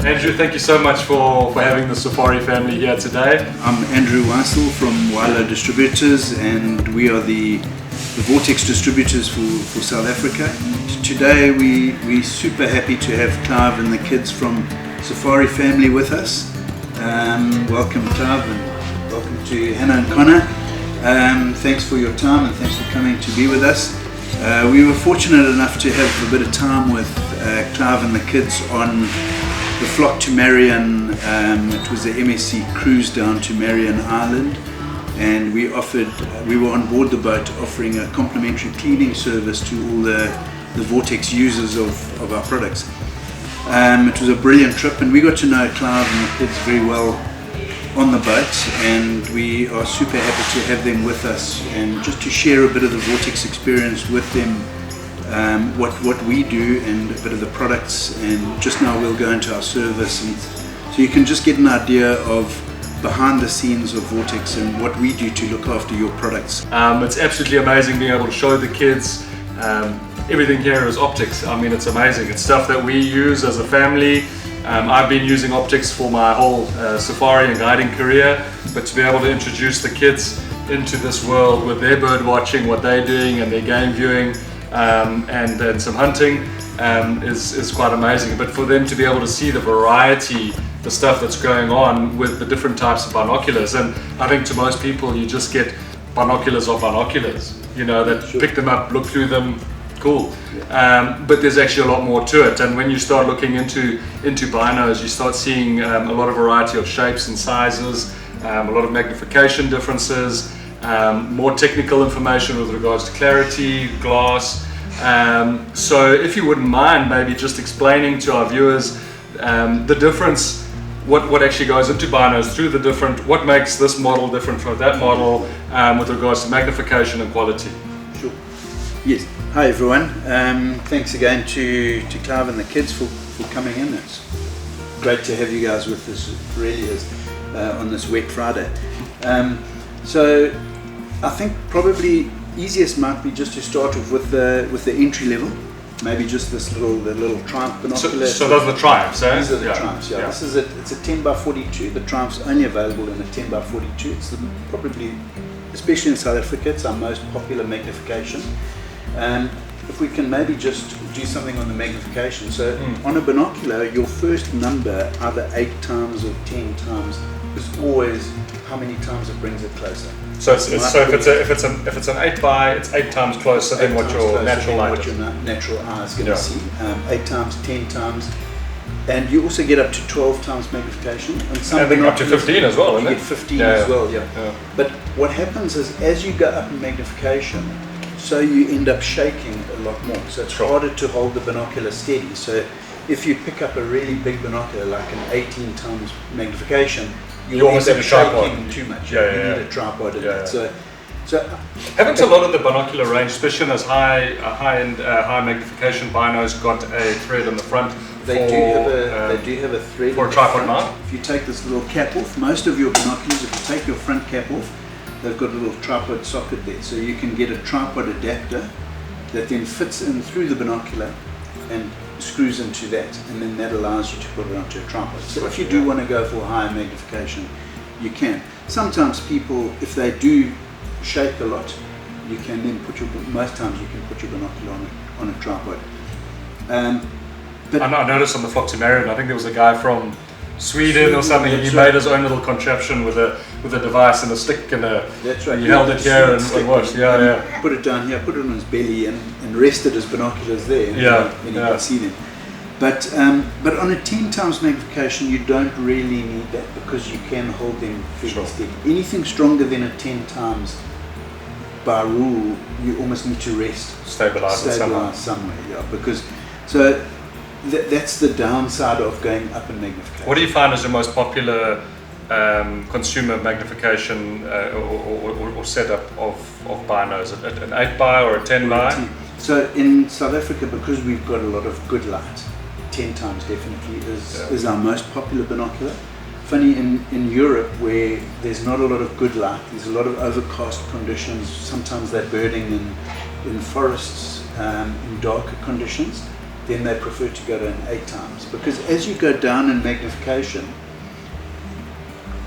Andrew, thank you so much for having the Safari family here today. I'm Andrew Weissel from Wilo Distributors, and we are the Vortex distributors for South Africa. Today we're super happy to have Clive and the kids from Safari family with us. Welcome Clive, and welcome to Hannah and Connor. Thanks for your time and thanks for coming to be with us. We were fortunate enough to have a bit of time with Clive and the kids on the flock to Marion. It was the MSC cruise down to Marion Island, and we were on board the boat offering a complimentary cleaning service to all the Vortex users of our products. It was a brilliant trip, and we got to know Clive and the kids very well on the boat, and we are super happy to have them with us and just to share a bit of the Vortex experience with them, what we do and a bit of the products, and just now we'll go into our service, and so you can just get an idea of behind the scenes of Vortex and what we do to look after your products. It's absolutely amazing being able to show the kids. Everything here is optics. I mean, it's amazing. It's stuff that we use as a family. I've been using optics for my whole safari and guiding career, but to be able to introduce the kids into this world with their bird watching, what they're doing, and their game viewing, and some hunting is quite amazing. But for them to be able to see the variety, the stuff that's going on with the different types of binoculars, and I think to most people you just get binoculars or binoculars, you know, that pick them up, look through them, cool. But there's actually a lot more to it, and when you start looking into binos, you start seeing a lot of variety of shapes and sizes, a lot of magnification differences, more technical information with regards to clarity, glass. So if you wouldn't mind maybe just explaining to our viewers the difference, what actually goes into binos through the different, what makes this model different from that model with regards to magnification and quality. Sure. Yes. Hi everyone. Thanks again to Clive and the kids for coming in. It's great to have you guys with us. It really is on this wet Friday. So I think probably easiest might be just to start off with the entry level. Maybe just the little Triumph binocular. So those are the Triumphs, eh? These are the Triumphs, yeah. This is it's a 10x42. The Triumph's only available in a 10x42. It's probably, especially in South Africa, it's our most popular magnification. If we can maybe just do something on the magnification. So on a binocular, your first number, either 8 times or 10 times, is always how many times it brings it closer. So if it's an 8x, it's 8 times closer than what your natural eye is going to see. 8 times, 10 times, and you also get up to 12 times magnification. And some I think up to 15 as well, isn't it? You get 15 as well, yeah. But what happens is, as you go up in magnification, so you end up shaking a lot more. So it's harder to hold the binocular steady. So if you pick up a really big binocular, like an 18 times magnification, you almost end up shaking too much. You need a tripod in that. So haven't a lot of the binocular range, especially in those high-end, high magnification binos, got a thread on the front? They do have a thread for a tripod mount. If you take this little cap off, most of your binoculars, if you take your front cap off, they've got a little tripod socket there, so you can get a tripod adapter that then fits in through the binocular and screws into that, and then that allows you to put it onto a tripod. So if you do want to go for higher magnification, you can. Sometimes people, if they do shake a lot, you can then most times you can put your binocular on a tripod. But I noticed on the flock to Marion, I think there was a guy from Sweden or something, and he made his own little contraption with a device and a stick and that's right. He held it here and watched. Put it down here, put it on his belly, and rested his binoculars there. And you can see them. But on a 10 times magnification, you don't really need that because you can hold them fairly steady. Anything stronger than a 10 times, by rule, you almost need to stabilize somewhere. Yeah, because that's the downside of going up in magnification. What do you find is the most popular consumer magnification or setup of binos? An 8x or a 10x? So in South Africa, because we've got a lot of good light, 10 times definitely is our most popular binocular. Funny, in Europe, where there's not a lot of good light, there's a lot of overcast conditions, sometimes they're birding in forests in darker conditions, then they prefer to go to an 8 times, because as you go down in magnification,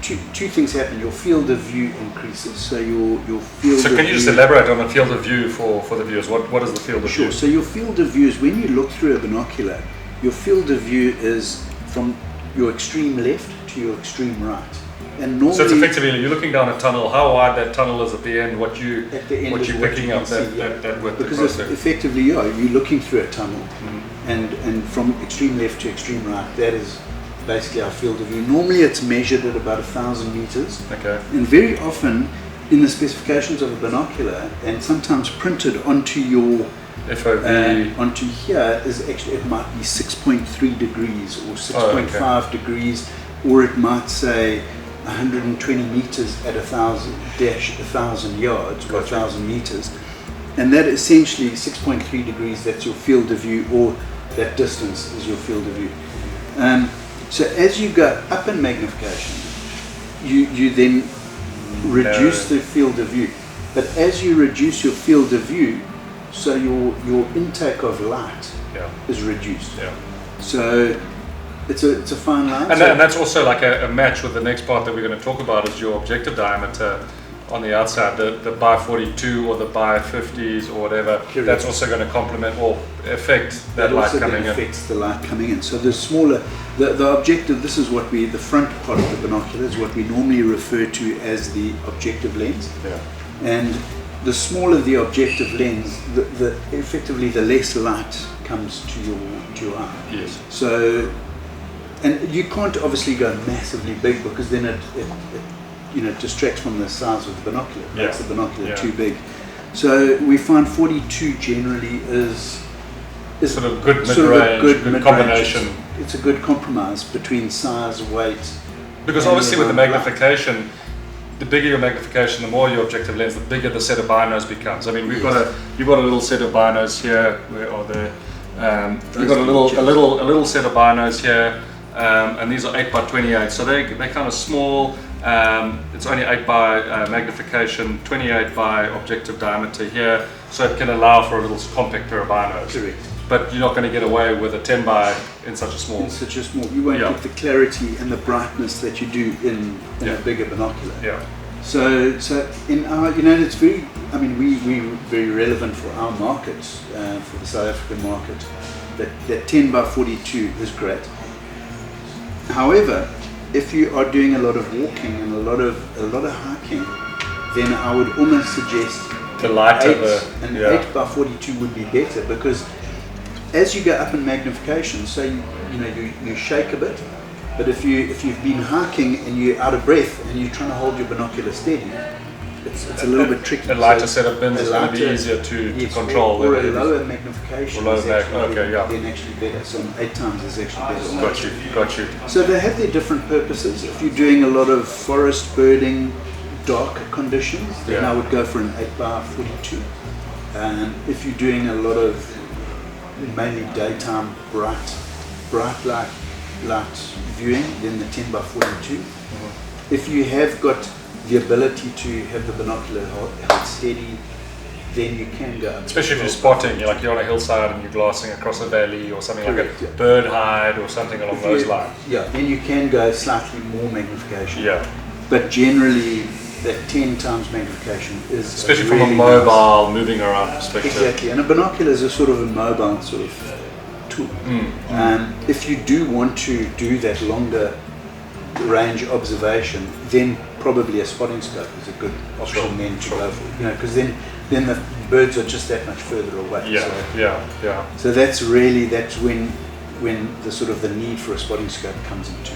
two things happen. Your field of view increases, so your field. So can you just elaborate on the field of view for the viewers? What is the field of view? Sure. So your field of view is when you look through a binocular. Your field of view is from your extreme left to your extreme right, and normally. So it's effectively you're looking down a tunnel. How wide that tunnel is at the end? What you're picking up that width. Because effectively, you're looking through a tunnel, and from extreme left to extreme right. That is basically our field of view. Normally it's measured at about 1,000 meters. Okay. And very often in the specifications of a binocular, and sometimes printed onto your FOV onto here, is actually, it might be 6.3 degrees or 6.5 degrees, or it might say 120 meters at 1,000 yards or 1,000 meters, and that essentially 6.3 degrees. That's your field of view, or that distance is your field of view. So as you go up in magnification, you then reduce the field of view. But as you reduce your field of view, so your intake of light is reduced. Yeah. So it's a fine line. And that's also like a match with the next part that we're going to talk about, is your objective diameter on the outside, the by 42 or the by 50s or whatever. Correct. That's also going to complement or affect that light coming in. Affects the light coming in. So the smaller, the objective, this is what the front part of the binocular is what we normally refer to as the objective lens. Yeah. And the smaller the objective lens, the effectively the less light comes to your eye. Yes. So, and you can't obviously go massively big, because then it distracts from the size of the binocular. It makes the binocular too big. So we find 42 generally is sort of good mid-range, good combination. It's a good compromise between size, weight. Because obviously with the magnification, the bigger your magnification, the more your objective lens, the bigger the set of binos becomes. I mean, you've got a little set of binos here. Where are they? We've got a little set of binos here, and these are 8 by 28. So they're kind of small. It's only 8 by magnification, 28 by objective diameter here, so it can allow for a little compact pair of binos. Correct. But you're not going to get away with a 10 by in such a small. You won't get the clarity and the brightness that you do in a bigger binocular. Yeah. So in our, it's very, we're very relevant for our markets, for the South African market. That 10 by 42 is great. However, if you are doing a lot of walking and a lot of hiking, then I would almost suggest the lighter 8 by 42 would be better, because as you go up in magnification, so you shake a bit, but if you've been hiking and you're out of breath and you're trying to hold your binocular steady, it's a little bit tricky. A lighter set of bins is going to be easier to control. Or a lower magnification is actually then actually better. So 8 times is actually better. Got you. So they have their different purposes. If you're doing a lot of forest birding, dark conditions, then I would go for an 8 by 42. And if you're doing a lot of mainly daytime bright light viewing, then the 10 by 42. If you have got the ability to have the binocular held steady, then you can go up. Especially if you're spotting, you're on a hillside and you're glassing across a valley or something like a bird hide or something along those lines. Yeah, then you can go slightly more magnification. Yeah. But generally, that 10 times magnification is especially from a mobile, moving around perspective. Exactly, and a binocular is a sort of a mobile sort of tool. If you do want to do that longer range observation, then probably a spotting scope is a good option then to go for. Because then the birds are just that much further away. So that's when the sort of the need for a spotting scope comes into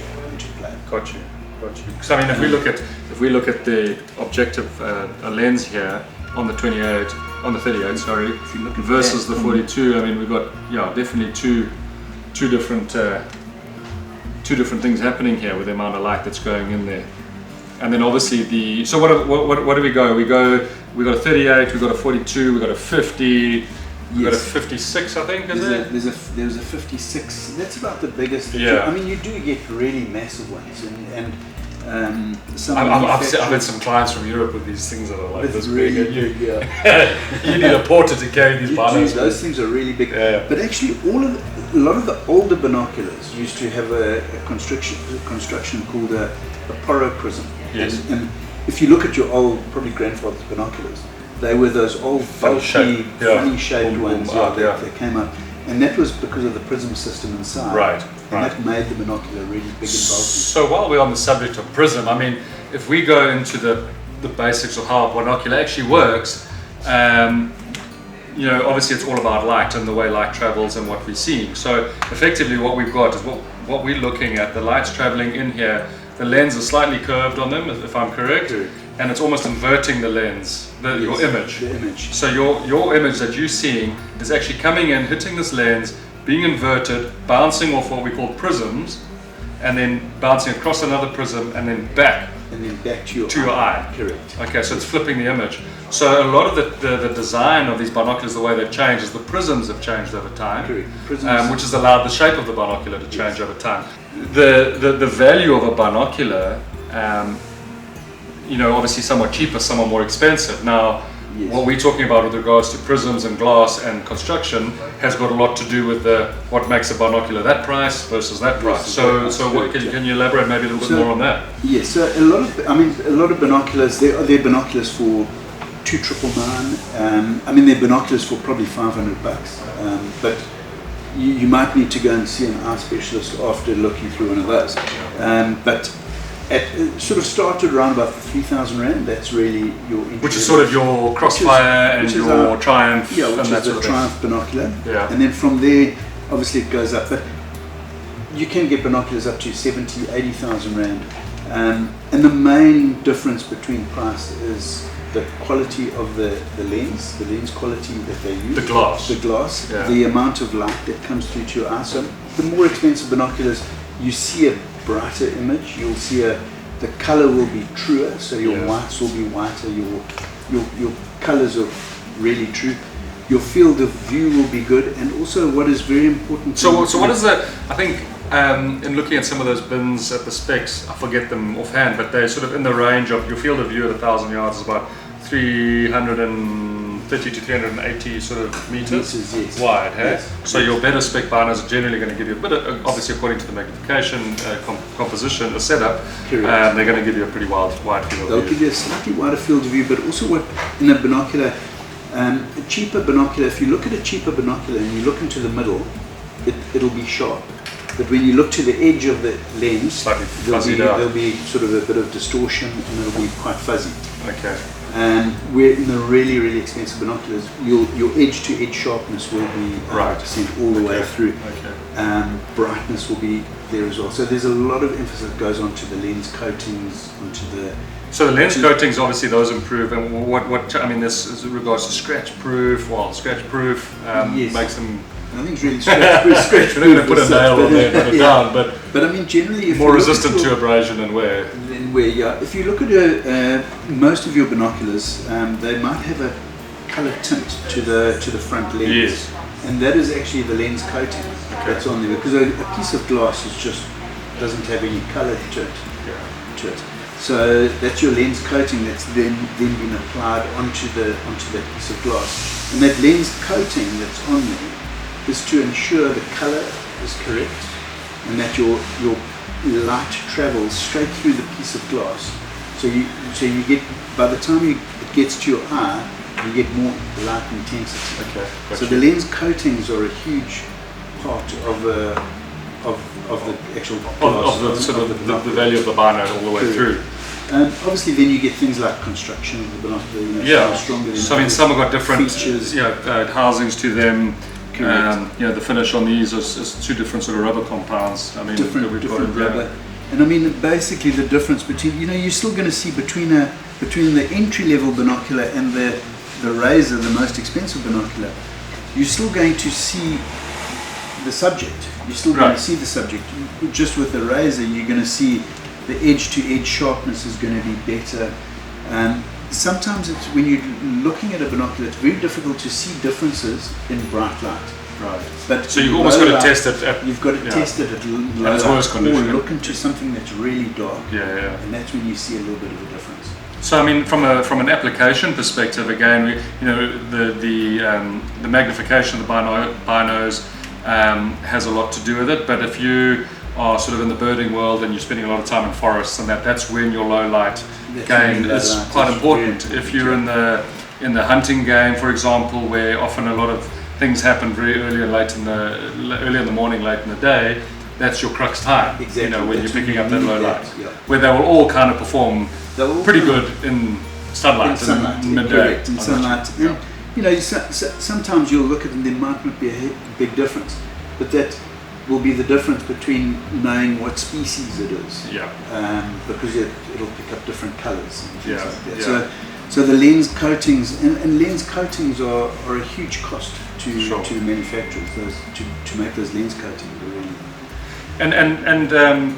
play. Got you. Because if we look at the objective lens here on the 38, on the 38, sorry, versus the 42, we've got definitely two different things happening here with the amount of light that's going in there. And then obviously so what do we go? We got a 38, we got a 42, we got a 50. We got a 56, I think, There's a 56. That's about the biggest. You do get really massive ones, and I've had some clients from Europe with these things that are like this really big. You need a porter to carry these binos. Those things are really big. Yeah. But actually, all of a lot of the older binoculars used to have a construction called a poro prism. Yes. And if you look at your old, probably grandfather's binoculars, they were those old bulky, funny shaped ones that came up. And that was because of the prism system inside. Right. And that made the binocular really big and bulky. So while we're on the subject of prism, I mean, if we go into the basics of how a binocular actually works, you know, obviously it's all about light and the way light travels and what we're seeing. So effectively what we've got is what we're looking at, the light's traveling in here, the lens is slightly curved on them, if I'm correct, and it's almost inverting the lens, your image. The image. So your image that you're seeing is actually coming in, hitting this lens, being inverted, bouncing off what we call prisms, and then bouncing across another prism and then back. And then back to your eye. Correct. Okay, so it's flipping the image. So a lot of the design of these binoculars, the way they've changed, is the prisms have changed over time. Correct. Prisms. Which has allowed the shape of the binocular to change over time. The value of a binocular, you know, obviously somewhat cheaper, somewhat more expensive. Now, what we're talking about with regards to prisms and glass and construction has got a lot to do with what makes a binocular that price versus that price. So can you elaborate maybe a little bit more on that? Yes, so a lot of binoculars, they're binoculars for 2,999. I mean, they're binoculars for probably $500, but you might need to go and see an eye specialist after looking through one of those. But it sort of started around about 3,000 Rand. That's really your entry. Which is sort of your Crossfire and your Triumph. Yeah, which is the Triumph binocular. Yeah. And then from there, obviously it goes up. But you can get binoculars up to 70,000, 80,000 Rand. And the main difference between price is the quality of the lens quality that they use. The glass. The amount of light that comes through to your eye. So the more expensive binoculars, you see a brighter image. You'll see the color will be truer, so your whites will be whiter. Your colors are really true. Your field of view will be good, and also what is very important. So what is the? I think in looking at some of those bins at the specs, I forget them offhand, but they're sort of in the range of your field of view at 1,000 yards is about 330 to 380 sort of meters wide. Hey? Yes. So your better spec binos are generally going to give you a bit of, obviously according to the magnification, composition, the setup, they're going to give you a pretty wide field of view. They'll give you a slightly wider field of view, but also what in a binocular, a cheaper binocular, if you look at a cheaper binocular and you look into the middle, it'll be sharp. But when you look to the edge of the lens, there'll be sort of a bit of distortion and it'll be quite fuzzy. Okay. And where in the really, really expensive binoculars, your edge-to-edge sharpness will be 100% all the way through. Okay. Brightness will be there as well. So there's a lot of emphasis that goes onto the lens coatings, onto the... So the lens coatings, obviously those improve, and what I mean, this is in regards to scratch-proof, makes them... I think it's really scratch-proof. We're not going to put a nail on there, put it down, but I mean, generally, if more resistant to abrasion and wear. If you look at most of your binoculars, they might have a colour tint to the front lens. Yes. And that is actually the lens coating that's on there, because a piece of glass doesn't have any colour to it. So that's your lens coating that's then been applied onto that piece of glass. And that lens coating that's on there is to ensure the color is correct and that your light travels straight through the piece of glass. So you get, by the time it gets to your eye, you get more light intensity. Okay. Gotcha. So the lens coatings are a huge part of the actual glass, the value of the bino all the way through. Obviously, then you get things like construction of the binocular. Stronger than so I mean, some have got different features, housings to them. The finish on these is two different sort of rubber compounds. I mean, different rubber. And I mean, basically the difference between, you're still going to see between the entry-level binocular and the Razor, the most expensive binocular, you're still going to see the subject. You're still going to see the subject. Just with the Razor, you're going to see the edge-to-edge sharpness is going to be better. Sometimes it's when you're looking at a binocular, it's very difficult to see differences in bright light. Right. But so you've almost got to test it. You've got to test it at low light, or look into something that's really dark. And that's when you see a little bit of a difference. So I mean, from an application perspective, again, the magnification of the binos has a lot to do with it. But if you are sort of in the birding world and you're spending a lot of time in forests and that's when your low light game is quite important. If you're in the hunting game, for example, where often a lot of things happen very early in the morning, late in the day, that's your crux time. Exactly. You know, when you're picking up that low light, yeah. where they will all kind of perform pretty good in sunlight, in midday. Correct, in sunlight. And, you know, sometimes you'll look at them, there might not be a big difference, but that will be the difference between knowing what species it is. Yeah. Because it'll pick up different colours and things like that. Yeah. So the lens coatings, and lens coatings are a huge cost to manufacturers, to make those lens coatings. And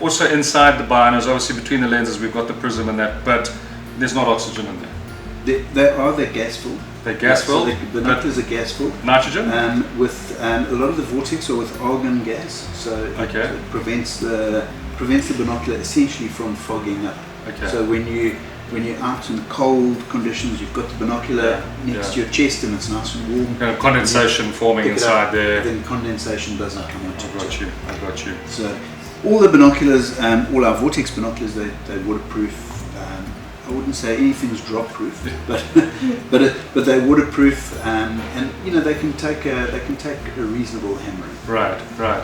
also inside the binos, obviously between the lenses we've got the prism and that, but there's not oxygen in there. They're gas filled. They're gas filled. So the binoculars are gas filled. Nitrogen? With a lot of the Vortex are with argon gas, so it prevents the binocular essentially from fogging up. Okay. So when you're out in cold conditions, you've got the binocular next to your chest and it's nice and warm. Kind of condensation forming inside there. Then condensation doesn't come out. I got you. So all the binoculars, all our Vortex binoculars, they're waterproof. I wouldn't say anything's drop proof, but they're waterproof, and you know they can take a reasonable hammering. Right.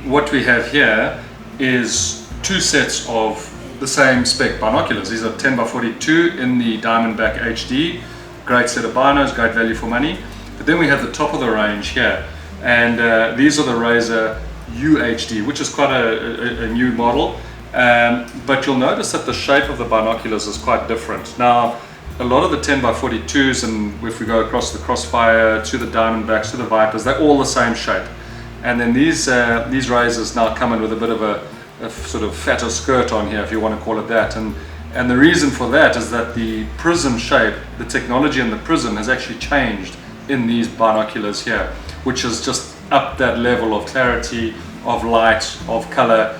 What we have here is two sets of the same spec binoculars. These are 10x42 in the Diamondback HD. Great set of binos, great value for money. But then we have the top of the range here, and these are the Razor UHD, which is quite a new model. But you'll notice that the shape of the binoculars is quite different. Now, a lot of the 10x42s, and if we go across the Crossfire to the Diamondbacks to the Vipers, they're all the same shape. And then these Razors now come in with a bit of a sort of fatter skirt on here, if you want to call it that. And the reason for that is that the prism shape, the technology in the prism has actually changed in these binoculars here, which has just upped that level of clarity, of light, of color.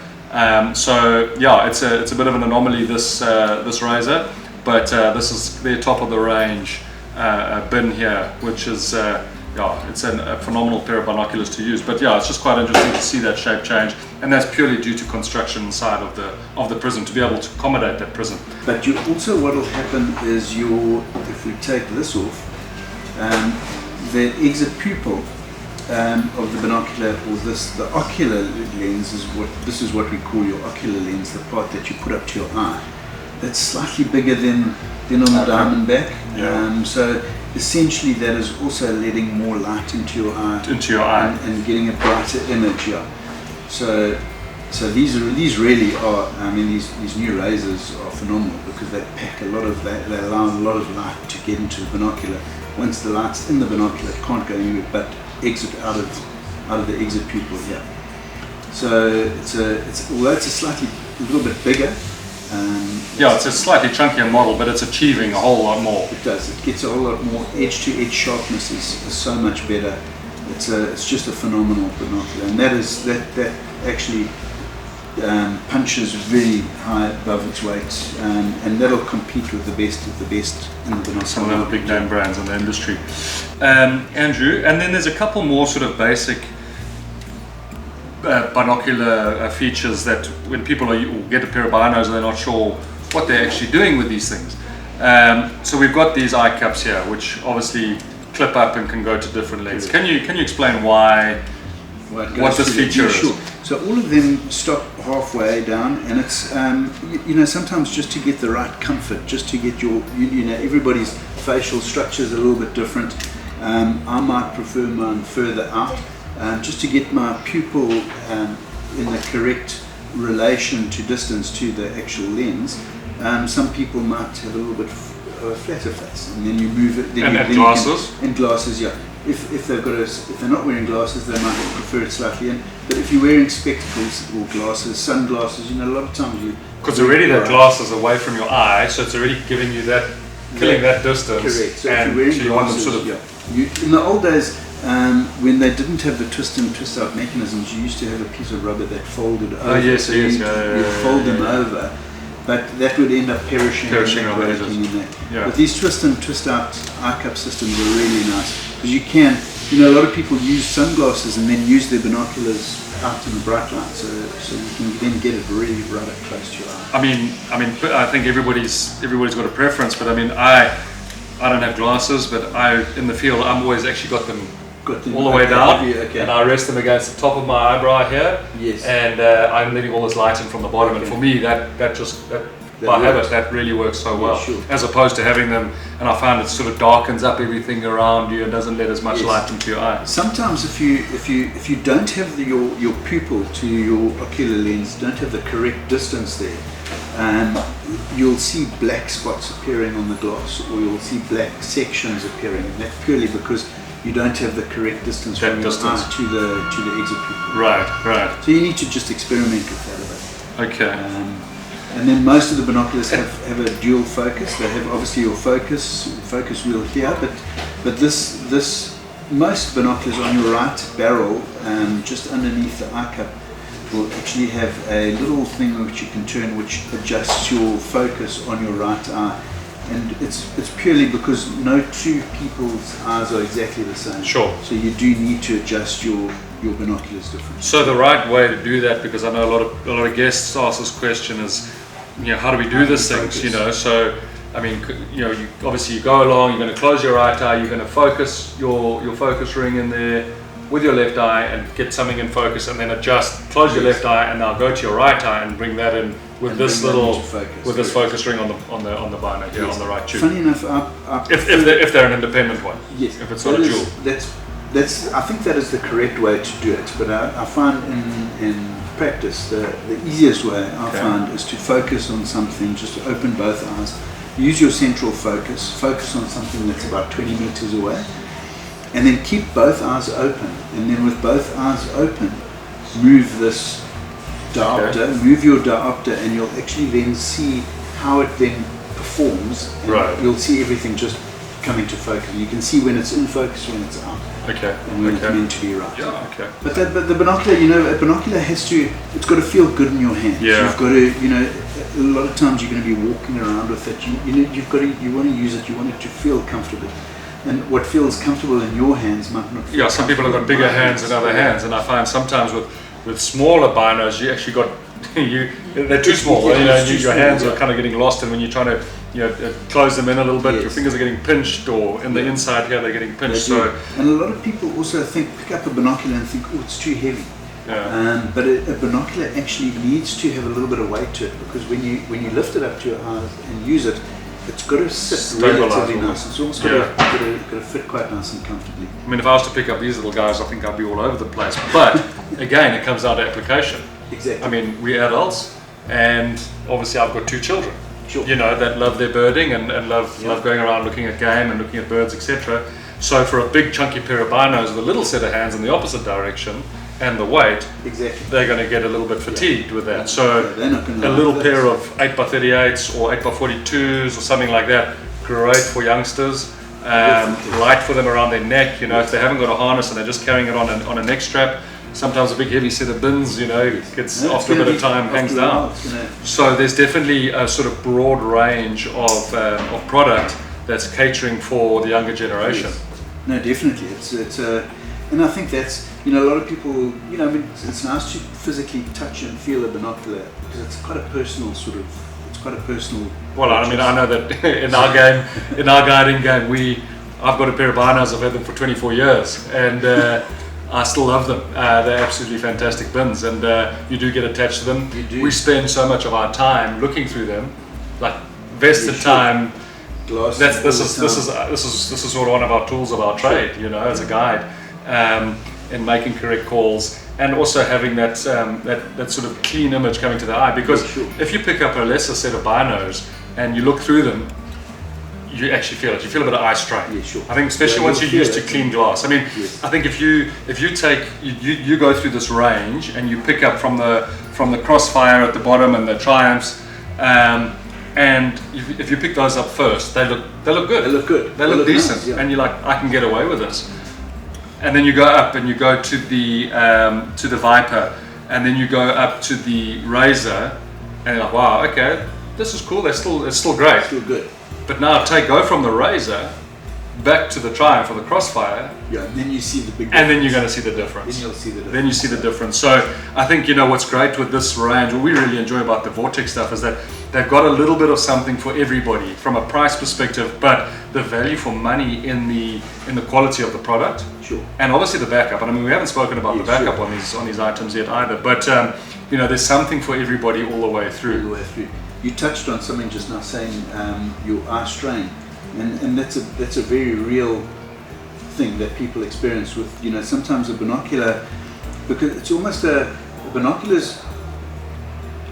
So yeah, it's a bit of an anomaly, this Razor, but this is their top of the range bin here, which is it's a phenomenal pair of binoculars to use. But yeah, it's just quite interesting to see that shape change, and that's purely due to construction inside of the prism to be able to accommodate that prism. But also what will happen is if we take this off, the exit pupil of the binocular, or the ocular lens is what we call your ocular lens, the part that you put up to your eye. That's slightly bigger than on the Diamondback. So essentially that is also letting more light into your eye. And getting a brighter image. Yeah. So these really are. I mean, these new Razors are phenomenal because they pack a lot of that. They allow a lot of light to get into the binocular. Once the light's in the binocular, it can't go anywhere but exit out of the exit pupil here. So although it's a little bit bigger. It's a slightly chunkier model, but it's achieving a whole lot more. It does. It gets a whole lot more. Edge-to-edge sharpness is so much better. It's just a phenomenal binocular, and that actually punches really high above its weight, and that'll compete with the best of the best in the binocular. Some of the big name brands in the industry. Andrew, and then there's a couple more sort of basic binocular features that when people get a pair of binos and they're not sure what they're actually doing with these things. So we've got these eye cups here, which obviously clip up and can go to different lengths. Can you explain what this feature is? Sure. So all of them stop halfway down, and it's sometimes just to get the right comfort, just to get everybody's facial structure is a little bit different. I might prefer mine further out. Just to get my pupil in the correct relation to distance to the actual lens. Some people might have a little bit of a flatter face, and then you move it. And glasses? And glasses, yeah. If they're not wearing glasses, they might prefer it slightly in. But if you're wearing spectacles or glasses, sunglasses, a lot of times because already that glass is away from your eye, so it's already giving you killing that distance. Correct. So and if you're wearing so glasses, you want them sort of in the old days, when they didn't have the twist in, twist out mechanisms, you used to have a piece of rubber that folded over. Oh yes, yes. You'd fold them over, but that would end up perishing and breaking in there. Yeah. But these twist and twist out eye cup systems are really nice because you can you know, a lot of people use sunglasses and then use their binoculars out in the bright light, so you can then get it really right up close to your eye. I think everybody's got a preference, but I mean, I don't have glasses, but in the field I'm always actually got them all the way down, and I rest them against the top of my eyebrow here. Yes. And I'm letting all this light in from the bottom, and for me that by habit that really works so well. Sure. As opposed to having them, and I find it sort of darkens up everything around you and doesn't let as much light into your eye. Sometimes if you don't have your pupil to your ocular lens, don't have the correct distance there, you'll see black spots appearing on the glass, or you'll see black sections appearing, and that's purely because you don't have the correct distance from your eye to the exit pupil. Right. So you need to just experiment with that a bit. Okay. And then most of the binoculars have a dual focus. They have obviously your focus wheel here, but this most binoculars on your right barrel, just underneath the eye cup, will actually have a little thing which you can turn, which adjusts your focus on your right eye. And it's purely because no two people's eyes are exactly the same. Sure. So you do need to adjust your binoculars differently. So the right way to do that, because I know a lot of guests ask this question, is, you know, how do we do these things? You know, so I mean, you know, obviously you go along, you're going to close your right eye, you're going to focus your focus ring in there with your left eye and get something in focus, and then close your left eye, and now go to your right eye and bring that in with this focus ring on the bino here on the right tube. Funny enough, if they're an independent one. Yes. If it's not a dual. That's I think that is the correct way to do it. But I find in practice the easiest way I find is to focus on something. Just open both eyes. Use your central focus. Focus on something that's about 20 meters away, and then keep both eyes open. And then with both eyes open, move this diopter, move your diopter, and you'll actually then see how it then performs. And you'll see everything just coming to focus. You can see when it's in focus, when it's out. And when it's meant to be right. But the binocular, you know, a binocular it's got to feel good in your hands. You've got to, you know, a lot of times you're going to be walking around with it. You want to use it. You want it to feel comfortable. And what feels comfortable in your hands might not feel some people have got bigger hands than other hands, and I find sometimes with smaller binos, you actually got they're too small. Your hands are kind of getting lost, and when you're trying to close them in a little bit, your fingers are getting pinched, or in the inside here they're getting pinched. And a lot of people also pick up a binocular and think, oh, it's too heavy. But a binocular actually needs to have a little bit of weight to it, because when you lift it up to your eyes and use it, it's got to sit relatively nice. It's almost got to fit quite nice and comfortably. I mean, if I was to pick up these little guys, I think I'd be all over the place. But again, it comes down to application. Exactly. I mean, we're adults, and obviously I've got two children, you know, that love their birding and love going around looking at game and looking at birds, etc. So for a big chunky pair of binos with a little set of hands in the opposite direction and the weight, they're going to get a little bit fatigued with that. So a little pair of 8x38s or 8x42s or something like that, great for youngsters. Light for them around their neck, you know, if they haven't got a harness and they're just carrying it on a neck strap. Sometimes a big heavy set of bins, you know, gets after a bit of time hangs down. So there's definitely a sort of broad range of product that's catering for the younger generation. No, definitely. And I think that's, you know, a lot of people, you know, I mean, it's nice to physically touch and feel a binocular, because it's quite a personal Well, I mean, I know that in our guiding game, I've got a pair of binos. I've had them for 24 years, and I still love them. They're absolutely fantastic bins, and you do get attached to them. We spend so much of our time looking through them, like vested time. This is sort of one of our tools of our trade, you know, as a guide, in making correct calls, and also having that sort of clean image coming to the eye. Because if you pick up a lesser set of binos and you look through them, you actually feel it. You feel a bit of eye strain. I think, especially once you're used to clean glass. I mean, I think if you go through this range and you pick up from the Crossfire at the bottom and the Triumphs, and if you pick those up first, they look good. They look decent, nice, and you're like, I can get away with this. And then you go up and you go to the Viper, and then you go up to the Razor, and you're like, wow, okay, this is cool. It's still great. Still good. But now go from the Razor back to the Triumph or the Crossfire, Yeah, and then you see the big and then you're going to see the difference. Then you'll see the difference. Then you see the difference. So I think, you know, what's great with this range, what we really enjoy about the Vortex stuff is that they've got a little bit of something for everybody from a price perspective, but the value for money in the quality of the product. Sure. And obviously the backup. And I mean, we haven't spoken about the backup sure. on these items yet either. But you know, there's something for everybody all the way through. All the way through. You touched on something just now, saying your eye strain, and that's a very real thing that people experience with, you know, sometimes a binocular, because it's almost a binoculars.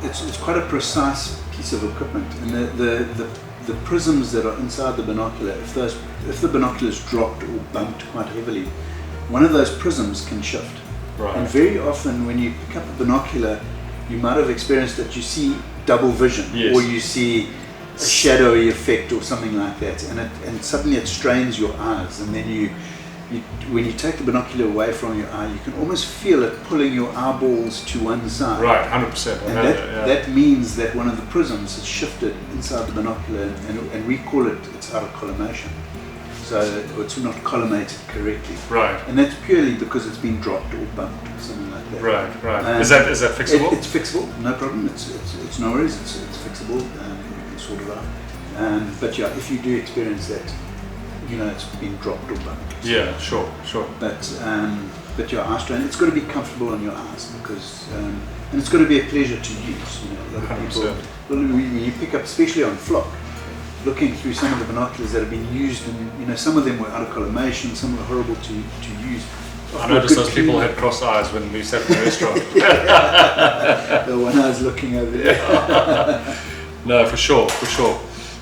It's quite a precise piece of equipment, and the prisms that are inside the binocular, if the binoculars dropped or bumped quite heavily, one of those prisms can shift. Right. And very often when you pick up a binocular, you might have experienced that you see double vision, yes. or you see a shadowy effect or something like that, and suddenly it strains your eyes, and then when you take the binocular away from your eye, you can almost feel it pulling your eyeballs to one side. Right, 100%. And that means that one of the prisms has shifted inside the binocular, and we call it's out of collimation. So it's not collimated correctly. Right. And that's purely because it's been dropped or bumped or something like that. Right, right. Is that fixable? It's fixable, no problem. It's no worries. It's fixable. You can sort it out. But yeah, if you do experience that, you know, it's been dropped or bumped. Yeah, sure. But your eye strain, it's got to be comfortable on your eyes, because and it's got to be a pleasure to use. You know, a lot of people, when you pick up, especially on flock, looking through some of the binoculars that have been used, and you know, some of them were out of collimation, some were horrible to use. I noticed those people had cross eyes when we sat in the restaurant. The one I was looking over there. No, for sure.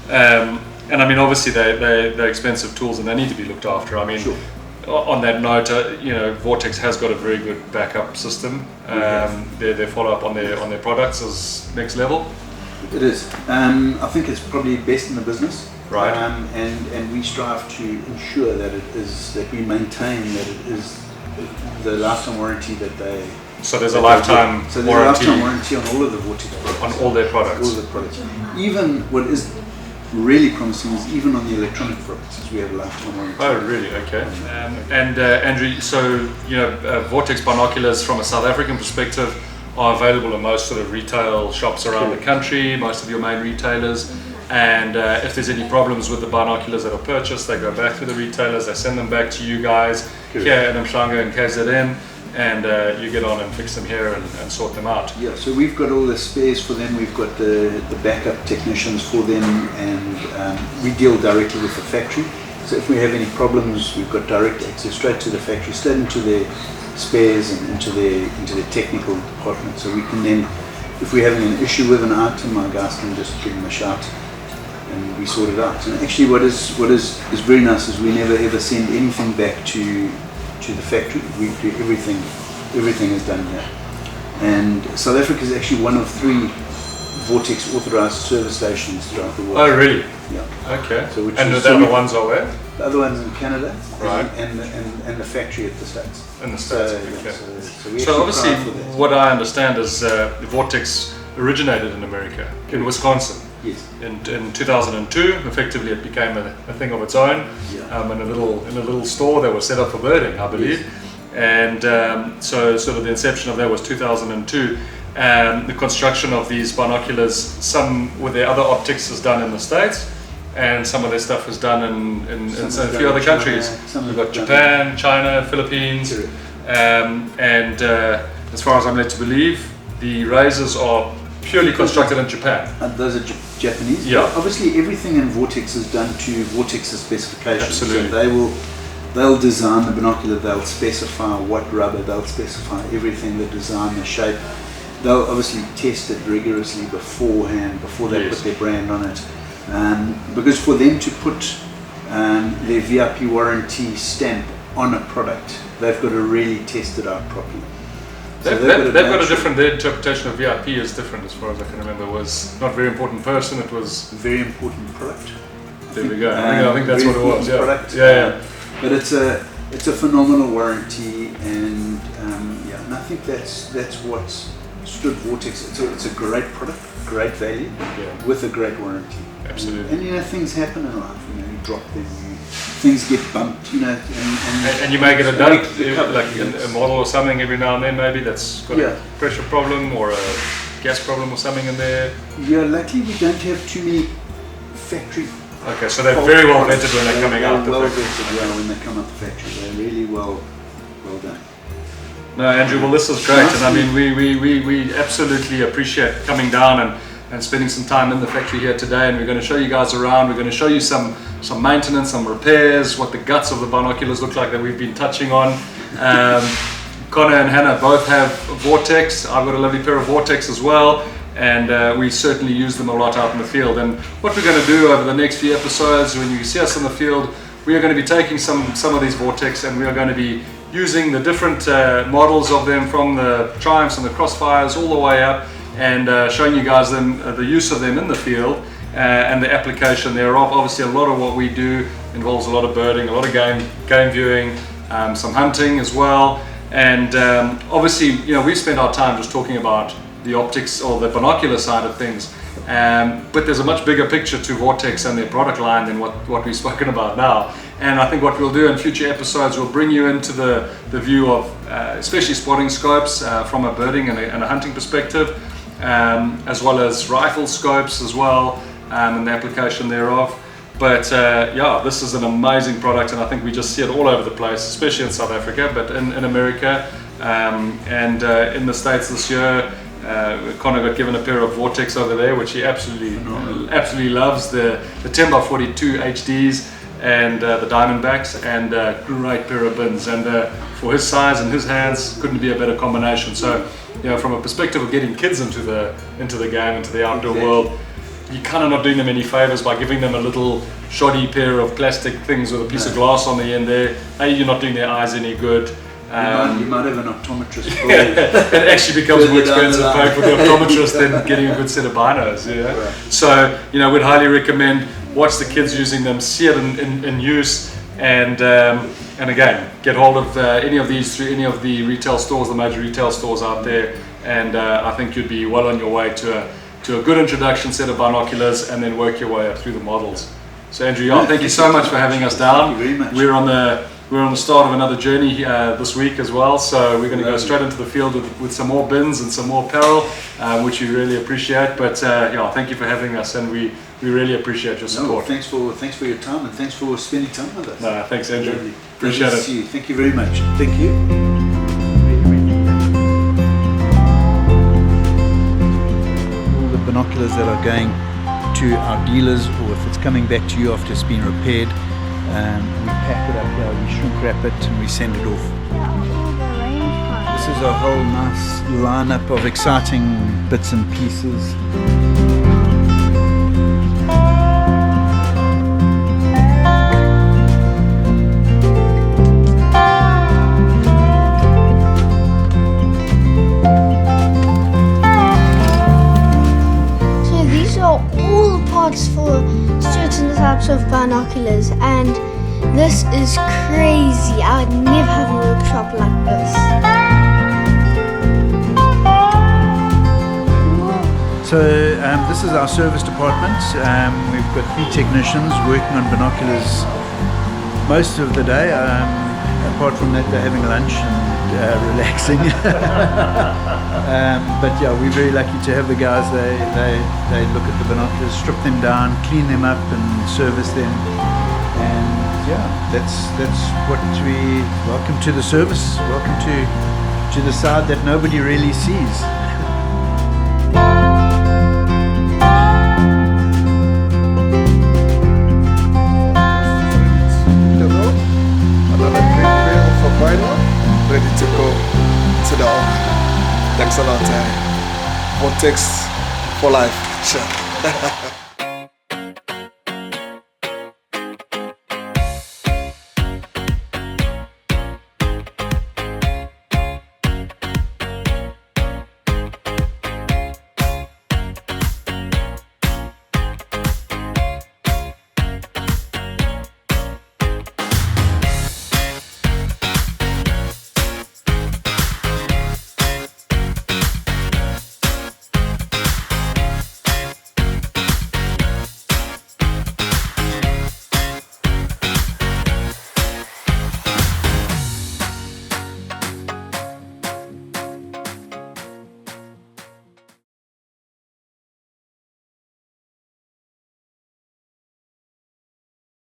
And I mean, obviously they're expensive tools and they need to be looked after. I mean, sure. On that note, you know, Vortex has got a very good backup system. Their follow-up on their products is next level. It is. I think it's probably best in the business. Right. And we strive to ensure that we maintain that it is the lifetime warranty that they. So there's a lifetime warranty. So there's a lifetime warranty on all of the Vortex products. On all their products. All the products. Even what is really promising is even on the electronic products, we have a lifetime warranty. Oh, really? Okay. And Andrew, so you know, Vortex binoculars from a South African perspective are available in most sort of retail shops around the country, most of your main retailers. And if there's any problems with the binoculars that are purchased, they go back to the retailers, they send them back to you guys here in Mhlanga and KZN, and you get on and fix them here and sort them out. Yeah, so we've got all the spares for them, we've got the backup technicians for them, and we deal directly with the factory. So if we have any problems, we've got direct access straight to the factory, straight into their spares and into the technical department. So we can then, if we're having an issue with an item, our guys can just give them a shout and we sort it out. And actually what is very nice is we never ever send anything back to the factory. We do everything is done here. And South Africa is actually one of 3 Vortex authorized service stations throughout the world. Oh, really? Yeah. Okay. So and the other ones are where? The other ones in Canada, right? And the factory at the States. In the States. Okay. So obviously, what I understand is Vortex originated in America, in Wisconsin. Yes. In 2002, effectively, it became a thing of its own. Yeah. In a little store that was set up for birding, I believe. Yes. And so sort of the inception of that was 2002. The construction of these binoculars, some with their other optics, is done in the States, and some of their stuff is done in a few other countries. We've got Japan, China, Philippines, and as far as I'm led to believe, the razors are purely constructed in Japan. Those are Japanese. Yeah. Obviously, everything in Vortex is done to Vortex's specifications. Absolutely. So they'll design the binocular. They'll specify what rubber. They'll specify everything. The design, the shape. They'll obviously test it rigorously beforehand before they put their brand on it. Because for them to put their VIP warranty stamp on a product, they've got to really test it out properly. They've got a different, their interpretation of VIP is different as far as I can remember. It was not very important person, it was very important product. There we go. I think that's what it was. Product. Yeah. But it's a phenomenal warranty, and and I think that's what stood Vortex. It's a great product, great value, with a great warranty. Absolutely. And you know, things happen in life. You know, you drop them, things get bumped. You know, and you may get a dent, like a model or something every now and then, maybe that's got a pressure problem or a gas problem or something in there. Yeah, luckily we don't have too many factory. Okay, so they're very well vetted when they're coming out. Well vetted, when they come out the factory. They're really well done. No, Andrew, well this is great, and I mean we absolutely appreciate coming down and spending some time in the factory here today, and we're going to show you guys around. We're going to show you some maintenance, some repairs, what the guts of the binoculars look like that we've been touching on. Connor and Hannah both have Vortex. I've got a lovely pair of Vortex as well, and we certainly use them a lot out in the field. And what we're going to do over the next few episodes, when you see us in the field, we are going to be taking some of these Vortex, and we are going to be using the different models of them, from the Triumphs and the Crossfires all the way up, and showing you guys the use of them in the field and the application thereof. Obviously, a lot of what we do involves a lot of birding, a lot of game viewing, some hunting as well, and obviously, you know, we've spent our time just talking about the optics or the binocular side of things, but there's a much bigger picture to Vortex and their product line than what we've spoken about now. And I think what we'll do in future episodes, we'll bring you into the view of especially spotting scopes from a birding and a hunting perspective, as well as rifle scopes as well, and the application thereof. But yeah, this is an amazing product, and I think we just see it all over the place, especially in South Africa, but in America and in the States this year. Connor got given a pair of Vortex over there, which he absolutely loves, the 10x42 HDs and the Diamondbacks, and great pair of bins, and for his size and his hands, couldn't be a better combination. So, you know, from a perspective of getting kids into the game, into the outdoor world, you're kind of not doing them any favors by giving them a little shoddy pair of plastic things with a piece of glass on the end there. You're not doing their eyes any good. You might have an optometrist. It actually becomes more expensive paying for the optometrist than getting a good set of binos. Yeah. Right. So, you know, we'd highly recommend watch the kids using them, see it in use, and again, get hold of any of these through any of the retail stores, the major retail stores out there, and I think you'd be well on your way to a good introduction set of binoculars, and then work your way up through the models. So Andrew, thank you so much for having us down. Thank you very much. We're on the start of another journey this week as well, so we're going to go straight into the field with some more bins and some more apparel, which we really appreciate. But yeah, thank you for having us, and we really appreciate your support. Thanks for your time, and thanks for spending time with us. No, thanks, Andrew. Lovely. Appreciate it. See you. Thank you very much. Thank you. All the binoculars that are going to our dealers, or if it's coming back to you after it's been repaired, we pack it up here, we shrink wrap it, and we send it off. This is a whole nice lineup of exciting bits and pieces. So these are all the parts for certain types of binoculars, and this is crazy. I would never have a workshop like this. So this is our service department. We've got 3 technicians working on binoculars most of the day. Apart from that, they're having lunch and relaxing. But yeah, we're very lucky to have the guys. They look at the binoculars, strip them down, clean them up, and service them. And yeah, that's what we welcome to the service. Welcome to the side that nobody really sees. Ready to go to the next a long time. Vortex for life. Sure.